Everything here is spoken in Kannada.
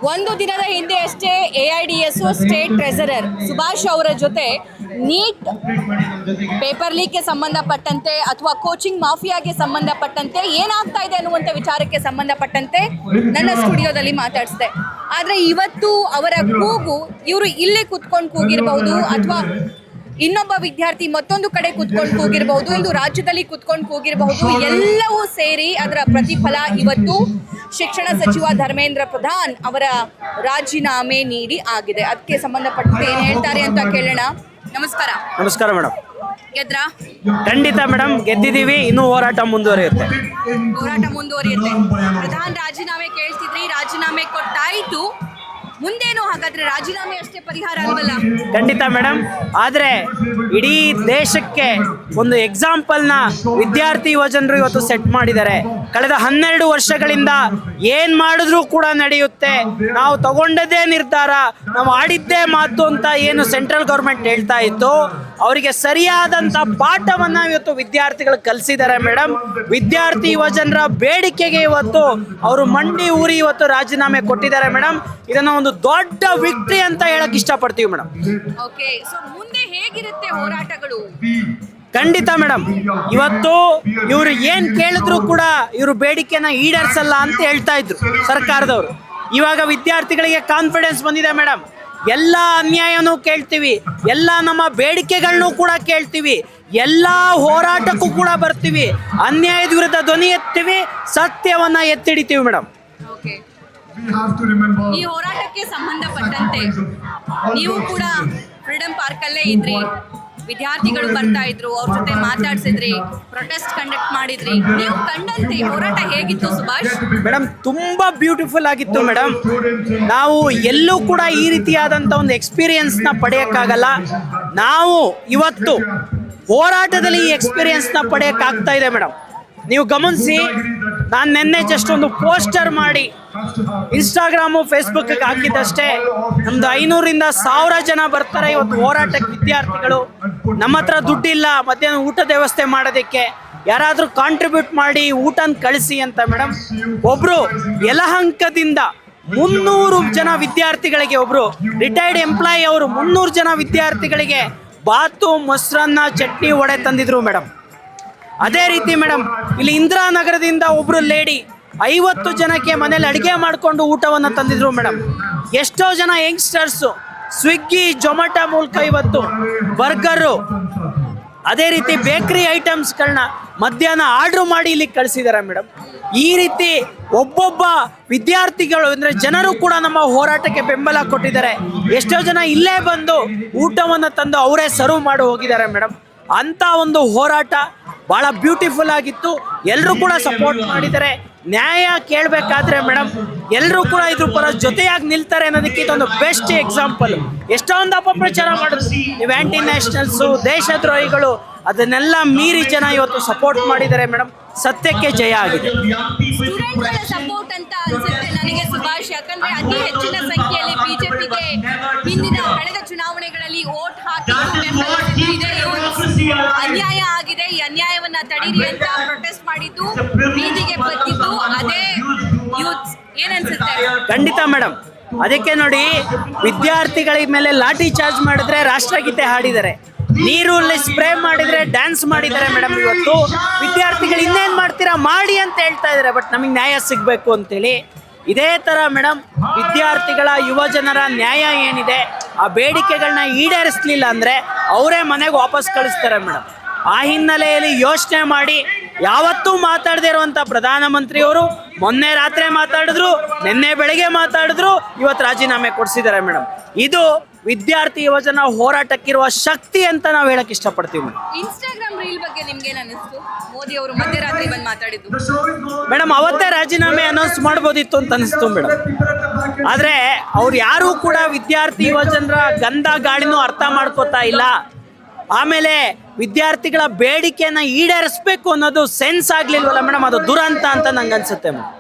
ಒಂದು ದಿನದ ಹಿಂದೆ ಅಷ್ಟೇ AIDS ಸ್ಟೇಟ್ ಟ್ರೆಸರರ್ ಸುಭಾಷ್ ಅವರ ಜೊತೆ ನೀಟ್ ಪೇಪರ್ ಲೀಕ್ಗೆ ಸಂಬಂಧಪಟ್ಟಂತೆ ಅಥವಾ ಕೋಚಿಂಗ್ ಮಾಫಿಯಾಗೆ ಸಂಬಂಧಪಟ್ಟಂತೆ ಏನಾಗ್ತಾ ಇದೆ ಅನ್ನುವಂಥ ವಿಚಾರಕ್ಕೆ ಸಂಬಂಧಪಟ್ಟಂತೆ ನನ್ನ ಸ್ಟುಡಿಯೋದಲ್ಲಿ ಮಾತಾಡಿಸಿದೆ. ಆದರೆ ಇವತ್ತು ಅವರ ಕೂಗು ಇವರು ಇಲ್ಲೇ ಕುತ್ಕೊಂಡು ಕೂಗಿರಬಹುದು ಅಥವಾ ಇನ್ನೊಬ್ಬ ವಿದ್ಯಾರ್ಥಿ ಮತ್ತೊಂದು ಕಡೆ ಕುತ್ಕೊಂಡು ಕೂಗಿರಬಹುದು, ಇಂದು ರಾಜ್ಯದಲ್ಲಿ ಕುತ್ಕೊಂಡು ಕೂಗಿರಬಹುದು. ಎಲ್ಲವೂ ಸೇರಿ ಅದರ ಪ್ರತಿಫಲ ಇವತ್ತು ಶಿಕ್ಷಣ ಸಚಿವ ಧರ್ಮೇಂದ್ರ ಪ್ರಧಾನ್ ಅವರ ರಾಜೀನಾಮೆ ನೀಡಿ ಆಗಿದೆ. ಅದಕ್ಕೆ ಸಂಬಂಧಪಟ್ಟಂತೆ ಏನು ಹೇಳ್ತಾರೆ ಅಂತ ಕೇಳೋಣ. ನಮಸ್ಕಾರ. ನಮಸ್ಕಾರ ಮೇಡಮ್. ಗೆದ್ರಾ? ಖಂಡಿತ ಮೇಡಮ್, ಗೆದ್ದಿದ್ದೀವಿ. ಇನ್ನೂ ಹೋರಾಟ ಮುಂದುವರಿಯುತ್ತೆ. ಪ್ರಧಾನ್ ರಾಜೀನಾಮೆ ಕೇಳ್ತಿದ್ರಿ, ರಾಜೀನಾಮೆ ಕೊಟ್ಟಾಯ್ತು. ಮುಂದೇನು ಹಾಗಾದ್ರೆ ರಾಜೀನಾಮೆ ಅಷ್ಟೇ ಪರಿಹಾರ ಅಲ್ವಲ್ಲ? ಖಂಡಿತ ಮೇಡಮ್. ಆದರೆ ಇಡೀ ದೇಶಕ್ಕೆ ಒಂದು ಎಕ್ಸಾಂಪಲ್ನ ವಿದ್ಯಾರ್ಥಿ ಯುವಜನರು ಇವತ್ತು ಸೆಟ್ ಮಾಡಿದ್ದಾರೆ. ಕಳೆದ 12 ವರ್ಷಗಳಿಂದ ಏನ್ ಮಾಡಿದ್ರೂ ಕೂಡ ನಡೆಯುತ್ತೆ, ನಾವು ತಗೊಂಡದೇ ನಿರ್ಧಾರ, ನಾವು ಆಡಿದ್ದೇ ಮಾತು ಅಂತ ಏನು ಸೆಂಟ್ರಲ್ ಗೌರ್ಮೆಂಟ್ ಹೇಳ್ತಾ ಇತ್ತು, ಅವರಿಗೆ ಸರಿಯಾದಂಥ ಪಾಠವನ್ನ ಇವತ್ತು ವಿದ್ಯಾರ್ಥಿಗಳು ಕಲಿಸಿದ್ದಾರೆ ಮೇಡಮ್. ವಿದ್ಯಾರ್ಥಿ ಯುವಜನರ ಬೇಡಿಕೆಗೆ ಇವತ್ತು ಅವರು ಮಂಡಿ ಊರಿ ಇವತ್ತು ರಾಜೀನಾಮೆ ಕೊಟ್ಟಿದ್ದಾರೆ ಮೇಡಮ್. ಇದನ್ನ ಒಂದು ದೊಡ್ಡ ವಿಕ್ಟ್ರಿ ಅಂತ ಹೇಳಕ್ ಇಷ್ಟಪಡ್ತೀವಿ ಮೇಡಮ್. ಓಕೆ, ಸೊ ಮುಂದೆ ಹೇಗಿರುತ್ತೆ ಹೋರಾಟಗಳು? ಖಂಡಿತ ಮೇಡಮ್, ಇವತ್ತು ಇವರು ಏನ್ ಕೇಳಿದ್ರು ಕೂಡ ಇವರು ಬೇಡಿಕೆನ ಈಡೇರಿಸಲ್ಲ ಅಂತ ಹೇಳ್ತಾ ಇದ್ರು ಸರ್ಕಾರದವರು. ಇವಾಗ ವಿದ್ಯಾರ್ಥಿಗಳಿಗೆ ಕಾನ್ಫಿಡೆನ್ಸ್ ಬಂದಿದೆ ಮೇಡಮ್. ಎಲ್ಲ ಅನ್ಯಾಯನೂ ಕೇಳ್ತೀವಿ, ಎಲ್ಲ ನಮ್ಮ ಬೇಡಿಕೆಗಳನ್ನೂ ಕೂಡ ಕೇಳ್ತೀವಿ, ಎಲ್ಲ ಹೋರಾಟಕ್ಕೂ ಕೂಡ ಬರ್ತೀವಿ, ಅನ್ಯಾಯದ ವಿರುದ್ಧ ಧ್ವನಿ ಎತ್ತೀವಿ, ಸತ್ಯವನ್ನ ಎತ್ತಿಡಿತೀವಿ ಮೇಡಮ್. ಈ ಹೋರಾಟಕ್ಕೆ ಸಂಬಂಧಪಟ್ಟಂತೆ ನೀವು ಕೂಡ ಫ್ರೀಡಂ ಪಾರ್ಕ್ ಅಲ್ಲೇ ಇದ್ರಿ, ವಿದ್ಯಾರ್ಥಿಗಳು ಬರ್ತಾ ಇದ್ರು, ಅವ್ರ ಜೊತೆ ಮಾತಾಡ್ಸಿದ್ರಿ, ಪ್ರೊಟೆಸ್ಟ್ ಕಂಡಕ್ಟ್ ಮಾಡಿದ್ರಿ. ನೀವು ಕಂಡಂತೆ ಹೋರಾಟ ಹೇಗಿತ್ತು ಸುಭಾಷ್? ಮೇಡಮ್, ತುಂಬಾ ಬ್ಯೂಟಿಫುಲ್ ಆಗಿತ್ತು ಮೇಡಮ್. ನಾವು ಎಲ್ಲೂ ಕೂಡ ಈ ರೀತಿಯಾದಂಥ ಒಂದು ಎಕ್ಸ್ಪೀರಿಯನ್ಸ್ನ ಪಡೆಯೋಕ್ಕಾಗಲ್ಲ. ನಾವು ಇವತ್ತು ಹೋರಾಟದಲ್ಲಿ ಈ ಎಕ್ಸ್ಪೀರಿಯನ್ಸ್ನ ಪಡೆಯೋಕ್ಕಾಗ್ತಾ ಇದೆ ಮೇಡಮ್. ನೀವು ಗಮನಿಸಿ, ನಾನು ನಿನ್ನೆ ಜಸ್ಟ್ ಒಂದು ಪೋಸ್ಟರ್ ಮಾಡಿ ಇನ್ಸ್ಟಾಗ್ರಾಮು ಫೇಸ್ಬುಕ್ಗೆ ಹಾಕಿದ್ದಷ್ಟೇ ನಮ್ದು 500ರಿಂದ 1000 ಜನ ಬರ್ತಾರೆ ಇವತ್ತು ಹೋರಾಟಕ್ಕೆ ವಿದ್ಯಾರ್ಥಿಗಳು. ನಮ್ಮ ಹತ್ರ ದುಡ್ಡಿಲ್ಲ ಮಧ್ಯಾಹ್ನ ಊಟದ ವ್ಯವಸ್ಥೆ ಮಾಡೋದಕ್ಕೆ, ಯಾರಾದರೂ ಕಾಂಟ್ರಿಬ್ಯೂಟ್ ಮಾಡಿ ಊಟನ ಕಳಿಸಿ ಅಂತ ಮೇಡಮ್. ಒಬ್ರು ಯಲಹಂಕದಿಂದ 300 ಜನ ವಿದ್ಯಾರ್ಥಿಗಳಿಗೆ, ಒಬ್ರು ರಿಟೈರ್ಡ್ ಎಂಪ್ಲಾಯಿ ಅವರು 300 ಜನ ವಿದ್ಯಾರ್ಥಿಗಳಿಗೆ ಬಾತು, ಮೊಸರನ್ನ, ಚಟ್ನಿ, ವಡೆ ತಂದಿದ್ರು ಮೇಡಮ್. ಅದೇ ರೀತಿ ಮೇಡಮ್, ಇಲ್ಲಿ ಇಂದಿರಾನಗರದಿಂದ ಒಬ್ರು ಲೇಡಿ 50 ಜನಕ್ಕೆ ಮನೇಲಿ ಅಡುಗೆ ಮಾಡಿಕೊಂಡು ಊಟವನ್ನು ತಂದಿದ್ರು ಮೇಡಮ್. ಎಷ್ಟೋ ಜನ ಯಂಗ್ಸ್ಟರ್ಸು ಸ್ವಿಗ್ಗಿ, ಜೊಮ್ಯಾಟೊ ಮೂಲಕ ಇವತ್ತು ಬರ್ಗರು, ಅದೇ ರೀತಿ ಬೇಕರಿ ಐಟಮ್ಸ್ಗಳನ್ನ ಮಧ್ಯಾಹ್ನ ಆರ್ಡ್ರ್ ಮಾಡಿ ಇಲ್ಲಿಗೆ ಕಳಿಸಿದ್ದಾರೆ ಮೇಡಮ್. ಈ ರೀತಿ ಒಬ್ಬೊಬ್ಬ ವಿದ್ಯಾರ್ಥಿಗಳು ಅಂದರೆ ಜನರು ಕೂಡ ನಮ್ಮ ಹೋರಾಟಕ್ಕೆ ಬೆಂಬಲ ಕೊಟ್ಟಿದ್ದಾರೆ. ಎಷ್ಟೋ ಜನ ಇಲ್ಲೇ ಬಂದು ಊಟವನ್ನು ತಂದು ಅವರೇ ಸರ್ವ್ ಮಾಡಿ ಹೋಗಿದ್ದಾರೆ ಮೇಡಮ್. ಅಂಥ ಒಂದು ಹೋರಾಟ ಭಾಳ ಬ್ಯೂಟಿಫುಲ್ ಆಗಿತ್ತು. ಎಲ್ಲರೂ ಕೂಡ ಸಪೋರ್ಟ್ ಮಾಡಿದ್ದಾರೆ. ನ್ಯಾಯ ಕೇಳಬೇಕಾದ್ರೆ ಮೇಡಮ್ ಎಲ್ಲರೂ ಕೂಡ ಇದ್ರ ಪರ ಜೊತೆಯಾಗಿ ನಿಲ್ತಾರೆ ಅನ್ನೋದಕ್ಕೆ ಇದೊಂದು ಬೆಸ್ಟ್ ಎಕ್ಸಾಂಪಲ್. ಎಷ್ಟೊಂದು ಅಪಪ್ರಚಾರ ಮಾಡಿದ್ರು ನೀವು, ಆ್ಯಂಟಿ ನ್ಯಾಷನಲ್ಸು, ದೇಶದ್ರೋಹಿಗಳು, ಅದನ್ನೆಲ್ಲ ಮೀರಿ ಜನ ಇವತ್ತು ಸಪೋರ್ಟ್ ಮಾಡಿದ್ದಾರೆ ಮೇಡಮ್. ಸತ್ಯಕ್ಕೆ ಜಯ ಆಗಿದೆ. ಸಪೋರ್ಟ್ ಅಂತ ಅನ್ಸುತ್ತೆ ನನಗೆ ಸುಭಾಷ್, ಯಾಕಂದ್ರೆ ಅತಿ ಹೆಚ್ಚಿನ ಸಂಖ್ಯೆಯಲ್ಲಿ ಬಿಜೆಪಿಗೆ ಹಿಂದಿನ ಕಳೆದ ಚುನಾವಣೆಗಳಲ್ಲಿ ವೋಟ್ ಹಾಕಿ ಅನ್ಯಾಯ ಆಗಿದೆ, ಈ ಅನ್ಯಾಯವನ್ನ ತಡೀರಿ ಅಂತ ಪ್ರೊಟೆಸ್ಟ್ ಮಾಡಿದ್ದು, ಬೀದಿಗೆ ಬಂದಿದ್ದು ಅದೇ ಯೂತ್. ಏನನ್ಸುತ್ತೆ? ಖಂಡಿತ ಮೇಡಮ್, ಅದಕ್ಕೆ ನೋಡಿ ವಿದ್ಯಾರ್ಥಿಗಳ ಮೇಲೆ ಲಾಠಿ ಚಾರ್ಜ್ ಮಾಡಿದ್ರೆ ರಾಷ್ಟ್ರಗೀತೆ ಹಾಡಿದ್ದಾರೆ, ನೀರಲ್ಲಿ ಸ್ಪ್ರೇ ಮಾಡಿದ್ರೆ ಡ್ಯಾನ್ಸ್ ಮಾಡಿದ್ದಾರೆ ಮೇಡಮ್. ಇವತ್ತು ವಿದ್ಯಾರ್ಥಿಗಳು ಇನ್ನೇನು ಮಾಡ್ತೀರಾ ಮಾಡಿ ಅಂತ ಹೇಳ್ತಾ ಇದ್ದಾರೆ, ಬಟ್ ನಮಗೆ ನ್ಯಾಯ ಸಿಗಬೇಕು ಅಂತೇಳಿ. ಇದೇ ಥರ ಮೇಡಮ್ ವಿದ್ಯಾರ್ಥಿಗಳ, ಯುವ ಜನರ ನ್ಯಾಯ ಏನಿದೆ ಆ ಬೇಡಿಕೆಗಳನ್ನ ಈಡೇರಿಸಲಿಲ್ಲ ಅಂದರೆ ಅವರೇ ಮನೆಗೆ ವಾಪಸ್ ಕಳಿಸ್ತಾರೆ ಮೇಡಮ್. ಆ ಹಿನ್ನೆಲೆಯಲ್ಲಿ ಯೋಚನೆ ಮಾಡಿ ಯಾವತ್ತೂ ಮಾತಾಡದೇ ಇರುವಂಥ ಪ್ರಧಾನಮಂತ್ರಿಯವರು ಮೊನ್ನೆ ರಾತ್ರಿ ಮಾತಾಡಿದ್ರು, ನಿನ್ನೆ ಬೆಳಗ್ಗೆ ಮಾತಾಡಿದ್ರು, ಇವತ್ತು ರಾಜೀನಾಮೆ ಕೊಡಿಸಿದ್ದಾರೆ ಮೇಡಮ್. ಇದು ವಿದ್ಯಾರ್ಥಿ ಯುವಜನ ಹೋರಾಟಕ್ಕಿರುವ ಶಕ್ತಿ ಅಂತ ನಾವು ಹೇಳಕ್ ಇಷ್ಟಪಡ್ತೀವಿ ಮೇಡಮ್. ಇನ್ಸ್ಟಾಗ್ರಾಮ್ ರೀಲ್ ಬಗ್ಗೆ ನಿಮ್ಗೆ ಏನು ಅನಿಸ್ತು? ಮೋದಿ ಅವರು ಮಧ್ಯರಾತ್ರಿ ಬಂದು ಮಾತಾಡಿದ್ದು ಮೇಡಮ್, ಅವತ್ತೇ ರಾಜೀನಾಮೆ ಅನೌನ್ಸ್ ಮಾಡ್ಬೋದಿತ್ತು ಅಂತ ಅನಿಸ್ತು ಮೇಡಮ್. ಆದರೆ ಅವ್ರು ಯಾರೂ ಕೂಡ ವಿದ್ಯಾರ್ಥಿ ಯುವಜನರ ಗಂಧ ಗಾಳಿನೂ ಅರ್ಥ ಮಾಡ್ಕೋತಾ ಇಲ್ಲ. ಆಮೇಲೆ ವಿದ್ಯಾರ್ಥಿಗಳ ಬೇಡಿಕೆಯನ್ನು ಈಡೇರಿಸಬೇಕು ಅನ್ನೋದು ಸೆನ್ಸ್ ಆಗ್ಲಿಲ್ವಲ್ಲ ಮೇಡಮ್, ಅದು ದುರಂತ ಅಂತ ನಂಗೆ ಅನ್ಸುತ್ತೆ ಮೇಡಮ್.